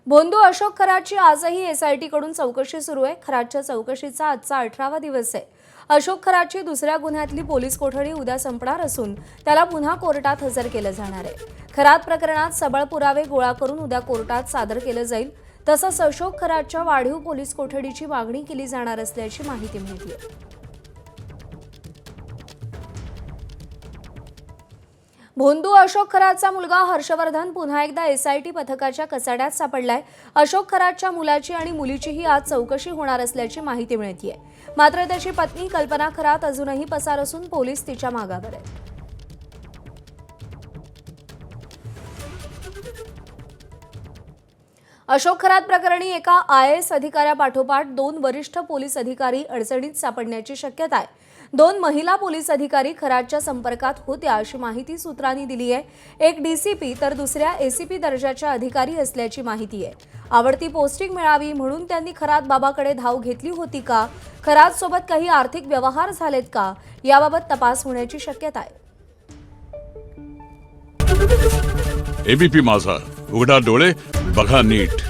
भोंदू अशोक खरातची आजही एसआयटी कडून चौकशी सुरू आहे। खरातच्या चौकशीचा आजचा 18वा दिवस आहे। अशोक खरातची दुसऱ्या गुन्ह्यातली पोलीस कोठडी उद्या संपणार असून त्याला पुन्हा कोर्टात हजर केलं जाणार आहे। खरात प्रकरणात सबळ पुरावे गोळा करून उद्या कोर्टात सादर केलं जाईल। तसंच अशोक खरातच्या वाढीव पोलीस कोठडीची मागणी केली जाणार असल्याची माहिती मिळते आहे। भोंदू अशोक खरातचा मुलगा हर्षवर्धन पुन्हा एकदा एसआयटी पथकाच्या कचाट्यात सापडलाय। अशोक खरातच्या मुलाची आणि मुलीचीही आज चौकशी होणार असल्याची माहिती मिळते आहे। मात्र त्याची पत्नी कल्पना खरात अजूनही पसार असून पोलीस तिच्या मागावर आहेत। अशोक खरात प्रकरणी एका आयएएस अधिकाऱ्यापाठोपाठ 2 वरिष्ठ पोलीस अधिकारी अडचणीत सापडण्याची शक्यता आहे। 2 महिला पोलीस अधिकारी खरातच्या संपर्कात होत्या अशी माहिती सूत्रांनी दिली आहे। एक डीसीपी तर दुसऱ्या एसीपी दर्जाच्या अधिकारी असल्याची माहिती आहे। आवडती पोस्टिंग मिळावी म्हणून त्यांनी खरात बाबाकडे धाव घेतली होती का? खरात सोबत काही आर्थिक व्यवहार झालेत का? याबाबत तपास होण्याची शक्यता आहे। एबीपी माझा, उघडा डोळे बघा नीट।